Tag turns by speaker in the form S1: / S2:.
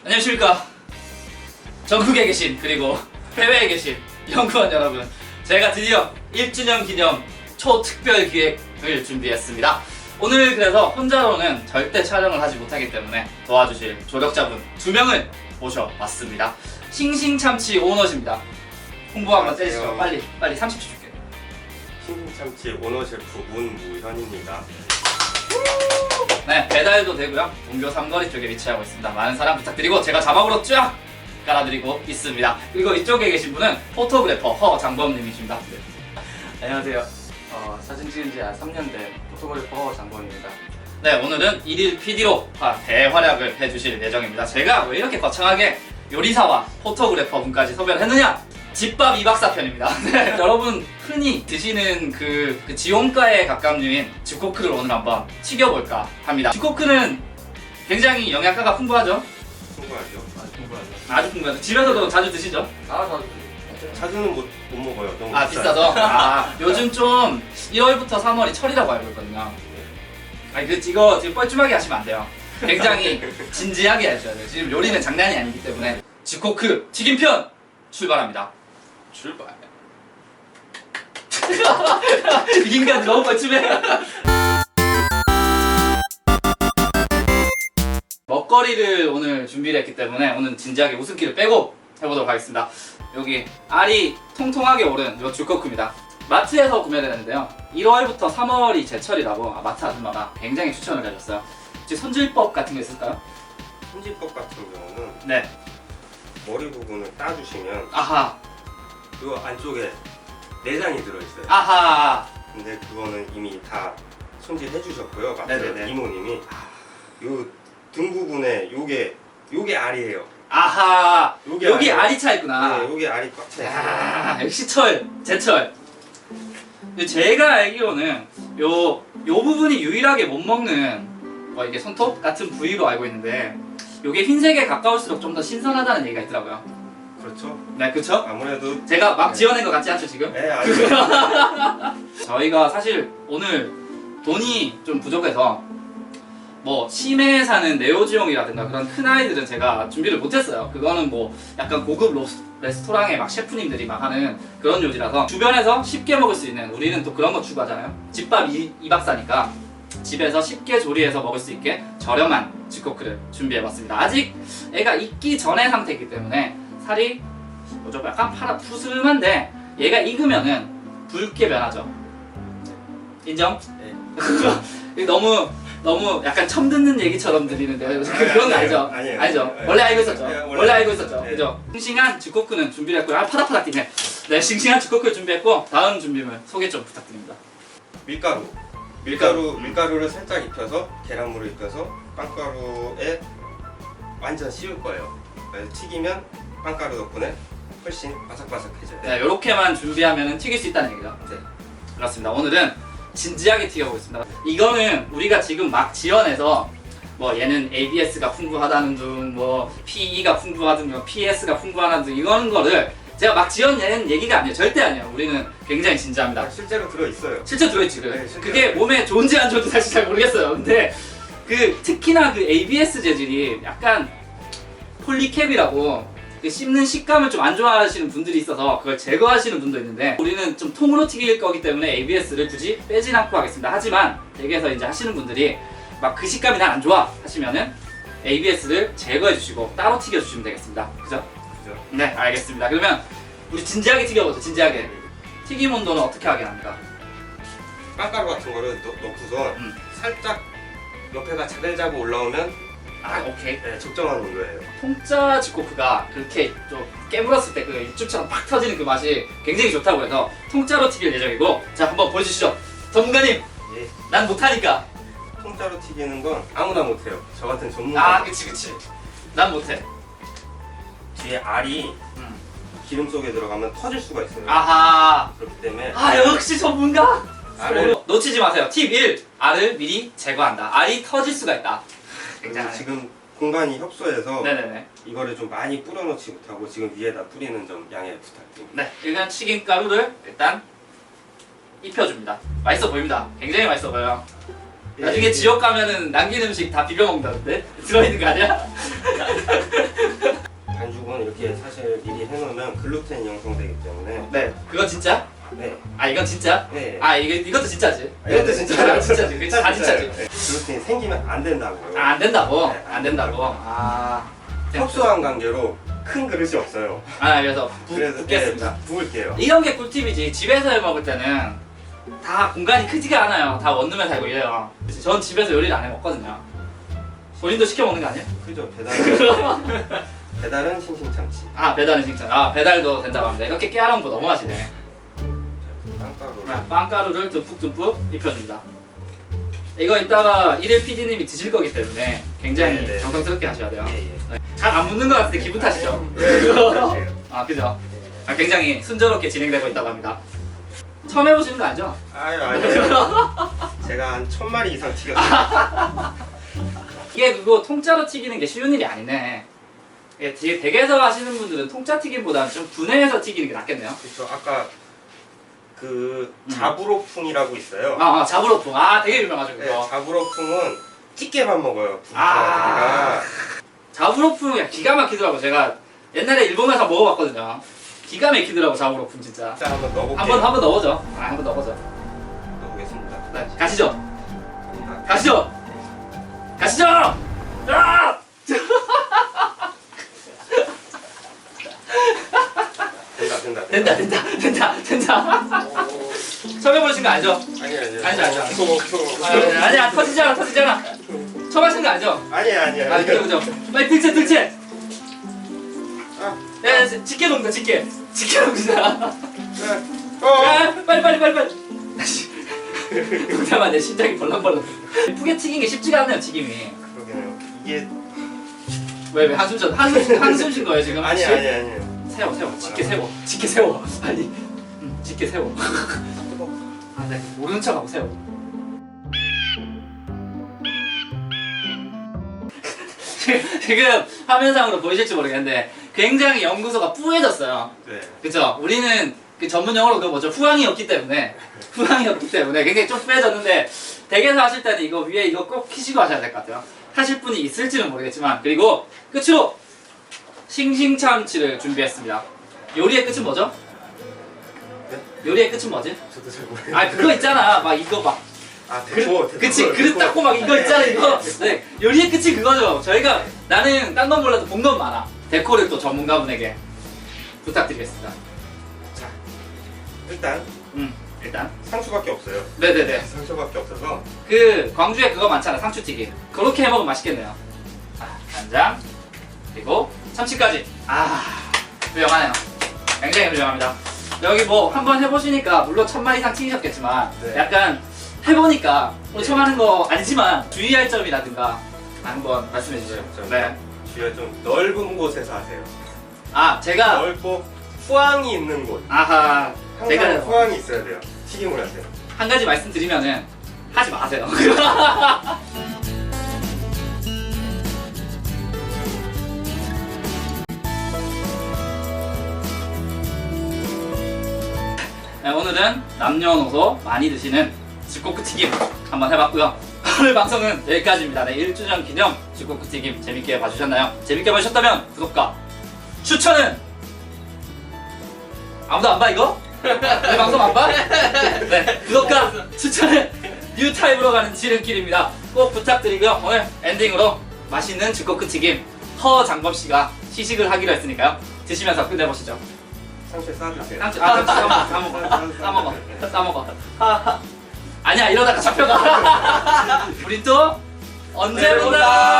S1: 안녕하십니까. 전국에 계신 그리고 해외에 계신 연구원 여러분, 제가 드디어 1주년 기념 초특별 기획을 준비했습니다. 오늘 그래서 혼자로는 절대 촬영을 하지 못하기 때문에 도와주실 조력자분 2명을 모셔봤습니다. 싱싱참치 오너십니다. 홍보 한번 해주시죠. 빨리 30초 줄게요.
S2: 싱싱참치 오너 셰프 문무현입니다.
S1: 네, 배달도 되고요. 동교 삼거리 쪽에 위치하고 있습니다. 많은 사랑 부탁드리고 제가 자막으로 쫙 깔아드리고 있습니다. 그리고 이쪽에 계신 분은 포토그래퍼 허장범님이십니다. 네.
S3: 안녕하세요. 사진 찍은 지 한 3년 된 포토그래퍼 장범입니다.
S1: 네, 오늘은 1일 PD로 대활약을 해주실 예정입니다. 제가 왜 이렇게 거창하게 요리사와 포토그래퍼 분까지 섭외를 했느냐? 집밥 2박사 편입니다. 네, 여러분 흔히 드시는 그 지온가에 가까운 류인 쥐코크를 오늘 한번 튀겨볼까 합니다. 쥐코크는 굉장히 영양가가 풍부하죠?
S2: 풍부하죠.
S1: 아주 풍부하죠. 집에서도 자주 드시죠?
S2: 자주는 못 먹어요. 너무
S1: 비싸서? 요즘 좀 1월부터 3월이 철이라고 알고 있거든요. 이거 지금 뻘쭘하게 하시면 안 돼요. 굉장히 진지하게 하셔야 돼요. 지금 요리는 장난이 아니기 때문에. 쥐코크 튀김편 출발합니다. 출발. 이 인간 너무 뻘쭘해. 먹거리를 오늘 준비를 했기 때문에 오늘 진지하게 웃음기를 빼고 해보도록 하겠습니다. 여기 알이 통통하게 오른 요 쥐코크입니다. 마트에서 구매를 했는데요. 1월부터 3월이 제철이라고 마트 아줌마가 굉장히 추천을 해줬어요. 혹시 손질법 같은 게 있을까요?
S2: 손질법 같은 경우는
S1: 네.
S2: 머리 부분을 따주시면
S1: 아하.
S2: 그 안쪽에 내장이 들어있어요.
S1: 아하.
S2: 근데 그거는 이미 다 손질해 주셨고요. 마트
S1: 네네네.
S2: 이모님이 요 등 부분에 요게 알이에요.
S1: 아하.
S2: 요게
S1: 여기
S2: 알이에요.
S1: 알이 차 있구나.
S2: 네, 요게 알이 꽉 차 있어요.
S1: 역시 제철. 근데 제가 알기로는 요 부분이 유일하게 못 먹는 이게 손톱 같은 부위로 알고 있는데 요게 흰색에 가까울수록 좀 더 신선하다는 얘기가 있더라고요.
S2: 그렇죠.
S1: 네, 그쵸?
S2: 아무래도
S1: 제가 막 지어낸 것 같지 않죠, 지금?
S2: 네, 아니요.
S1: 저희가 사실 오늘 돈이 좀 부족해서 뭐 시내에 사는 네오지용이라든가 그런 큰 아이들은 제가 준비를 못했어요. 그거는 뭐 약간 고급 레스토랑에 막 셰프님들이 막 하는 그런 요리라서 주변에서 쉽게 먹을 수 있는, 우리는 또 그런 거 추구하잖아요. 집밥 2박사니까 집에서 쉽게 조리해서 먹을 수 있게 저렴한 쥐코크를 준비해봤습니다. 아직 애가 익기 전의 상태이기 때문에 살이 좀 약간 푸슬한데 얘가 익으면은 붉게 변하죠. 인정?
S2: 네.
S1: 너무 약간 처음 듣는 얘기처럼 들리는데 그런 거 알죠?
S2: 아니에요.
S1: 알죠?
S2: 네.
S1: 원래 알고 있었죠?
S2: 네,
S1: 원래 알고 있었죠?
S2: 네.
S1: 그죠? 싱싱한 쥐코크는 준비를 했고요. 파닥파닥 뛰네. 네, 싱싱한 쥐코크를 준비했고 다음 준비물 소개 좀 부탁드립니다.
S2: 밀가루를 살짝 입혀서 계란물을 입혀서 빵가루에 완전 씌울 거예요. 그래서 튀기면 빵가루 덕분에 훨씬 바삭바삭해져요.
S1: 네, 이렇게만 준비하면 튀길 수 있다는 얘기죠.
S2: 네.
S1: 그렇습니다. 오늘은 진지하게 튀겨보겠습니다. 이거는 우리가 지금 막 지어내서 뭐 얘는 ABS가 풍부하다는 둥, 뭐 PE가 풍부하다는 둥, PS가 풍부하다는 둥, 이거는 거를 제가 막 지어낸 얘기가 아니에요. 절대 아니에요. 우리는 굉장히 진지합니다.
S2: 실제로 들어있어요.
S1: 실제 들어있지.
S2: 네, 실제로.
S1: 그게 몸에 좋은지 안 좋은지 사실 잘 모르겠어요. 근데 특히나 그 ABS 재질이 약간 폴리캡이라고 씹는 식감을 좀 안 좋아하시는 분들이 있어서 그걸 제거하시는 분도 있는데 우리는 좀 통으로 튀길 거기 때문에 ABS를 굳이 빼진 않고 하겠습니다. 하지만 댁에서 이제 하시는 분들이 막 그 식감이 난 안 좋아 하시면은 ABS를 제거해 주시고 따로 튀겨 주시면 되겠습니다. 그죠?
S2: 그죠?
S1: 네, 알겠습니다. 그러면 우리 진지하게 튀겨보죠. 진지하게. 튀김 온도는 어떻게 하게 합니까?
S2: 빵가루 같은 거를 넣고서 살짝 옆에가 자글자글 올라오면
S1: 오케이.
S2: 네, 적정한 온도예요.
S1: 통짜 쥐코크가 그렇게 좀 깨물었을 때 그 육즙처럼 팍 터지는 그 맛이 굉장히 좋다고 해서 통짜로 튀길 예정이고, 자, 한번 보여주시죠. 전문가님,
S2: 예.
S1: 난 못하니까.
S2: 통짜로 튀기는 건 아무나 못해요. 저 같은 전문가.
S1: 그치. 난 못해.
S2: 뒤에 알이 기름 속에 들어가면 터질 수가 있어요.
S1: 아하.
S2: 그렇기 때문에
S1: 역시 전문가.
S2: 알을
S1: 놓치지 마세요. 팁 1. 알을 미리 제거한다. 알이 터질 수가 있다.
S2: 그리고 지금 공간이 협소해서
S1: 네네네.
S2: 이거를 좀 많이 뿌려놓지 못하고 지금 위에다 뿌리는 점 양해 부탁드립니다.
S1: 네, 일단 튀김가루를 일단 입혀줍니다. 맛있어 보입니다. 굉장히 맛있어 보여요. 나중에
S2: 예.
S1: 지역 가면은 남긴 음식 다 비벼 먹는다는데 들어있는 거 아니야?
S2: 반죽은 이렇게 사실 미리 해놓으면 글루텐이 형성되기 때문에
S1: 네. 그거 진짜?
S2: 네.
S1: 아 이건 진짜?
S2: 네.
S1: 아 이것도 진짜지?
S2: 이것도 진짜
S1: 진짜지. 그치? 다 진짜지.
S2: 네. 글루텐이 생기면 안 된다고요.
S1: 아 안 된다고?
S2: 네.
S1: 안 된다고? 아.
S2: 협소한 관계로 큰 그릇이 없어요.
S1: 아 그래서
S2: 그래서
S1: 붓겠습니다.
S2: 네, 부을게요.
S1: 이런 게 꿀팁이지. 집에서 해 먹을 때는 다 공간이 크지가 않아요. 다 원룸에 살고 이래요. 그치? 전 집에서 요리를 안 해 먹거든요. 본인도 시켜 먹는 거 아니에요?
S2: 그죠? 배달은 신신참치.
S1: 아 배달은 진짜. 아 배달도 된다고 합니다. 이렇게 깨알은 거 너무 하시네.
S2: 빵가루.
S1: 빵가루를 듬뿍듬뿍 입혀줍니다. 이거 이따가 일일 PD님이 드실 거기 때문에 굉장히
S2: 네, 네.
S1: 정성스럽게 하셔야 돼요.
S2: 예, 예.
S1: 잘 안 묻는 것 같은데 기분 탓이죠? 아 그죠? 아, 굉장히 순조롭게 진행되고 있다고 합니다. 처음 해보시는 거 아니죠?
S2: 아니요. 제가 한 1000마리 이상 튀겼어요.
S1: 이게 그거 통짜로 튀기는 게 쉬운 일이 아니네. 이게 되게 댁에서 하시는 분들은 통짜 튀김보다는 좀 분해해서 튀기는 게 낫겠네요.
S2: 그래서 아까 그 자부로풍이라고 있어요.
S1: 아 자부로풍. 아 되게 유명하죠
S2: 네,
S1: 그거.
S2: 자부로풍은 찌개만 먹어요.
S1: 아. 자부로풍이 기가 막히더라고. 제가 옛날에 일본에서 먹어봤거든요. 기가 막히더라고 자부로풍 진짜.
S2: 자, 한번 넣어볼게요.
S1: 한번 넣어보죠. 아 한번 넣어보죠.
S2: 넣어보겠습니다.
S1: 네, 가시죠.
S2: 갑니다.
S1: 가시죠. 가시죠. 아! 된다. 처음 해보신 거 아니죠?
S2: 아니요.
S1: 아니죠. 아니야 터지잖아. 처음 하신 거 아니죠?
S2: 아니요.
S1: 아 그죠. 빨리 들채.
S2: 아,
S1: 야 집게 놓는다 집게 놓는다.
S2: 어.
S1: 야 빨리. 동tam아 내 심장이 벌렁벌렁. 예쁘게 튀긴 게 쉽지가 않네요 튀김이.
S2: 그러게요. 이게
S1: 왜 한숨 쉰 거예요 지금?
S2: 아니요.
S1: 세워 집게 세워 빨리. 집게 세워. 아 네 모르는 척하고 세워. 지금 화면상으로 보이실지 모르겠는데 굉장히 연구소가 뿌해졌어요.
S2: 네.
S1: 그쵸? 우리는 그 전문 용어로 그 뭐죠? 후황이었기 때문에 굉장히 좀 뿌해졌는데 댁에서 하실 때는 이거 위에 이거 꼭 키시고 하셔야 될 것 같아요. 하실 분이 있을지는 모르겠지만 그리고 끝으로 싱싱참치를 준비했습니다. 요리의 끝은 뭐죠?
S2: 네?
S1: 요리의 끝은 뭐지?
S2: 저도 잘 모르겠어요.
S1: 아 그거 있잖아 막 이거 막 그치 그릇 닦고 막 이거 있잖아 이거. 네 요리의 끝이 그거죠. 저희가 나는 딴 건 몰라도 본 건 많아. 데코를 또 전문가분에게 부탁드리겠습니다.
S2: 자, 일단
S1: 일단
S2: 상추밖에 없어요.
S1: 네네네.
S2: 상추밖에 없어서
S1: 그 광주에 그거 많잖아 상추튀김. 그렇게 해먹으면 맛있겠네요. 간장 그리고 참치까지. 훌륭하네요. 굉장히 훌륭합니다. 여기 뭐 한번 해보시니까 물론 1000마리 이상 튀기셨겠지만
S2: 네.
S1: 약간 해보니까 오늘 처음 하는 거 아니지만 주의할 점이라든가 한번 말씀해 주세요. 네.
S2: 주위에 좀 넓은 곳에서 하세요.
S1: 제가
S2: 넓고 후황이 있는 곳.
S1: 항상 제가
S2: 후황이 있어야 돼요. 튀김을 하세요.
S1: 한 가지 말씀드리면은 하지 마세요. 네, 오늘은 남녀노소 많이 드시는 집코크 튀김 한번 해봤고요. 오늘 방송은 여기까지입니다. 네, 1주년 기념 집코크 튀김 재밌게 봐주셨나요? 재밌게 봐주셨다면 구독과 추천은 아무도 안 봐 이거? 내 방송 안 봐? 네, 구독과 추천은 뉴타입으로 가는 지름길입니다. 꼭 부탁드리고요. 오늘 엔딩으로 맛있는 집코크 튀김 허장범 씨가 시식을 하기로 했으니까요. 드시면서 끝내보시죠.
S2: 상추에 싸주세요.
S1: 상추 싸먹어. 아니야 이러다가 잡혀가. 우린 또 언제 보나.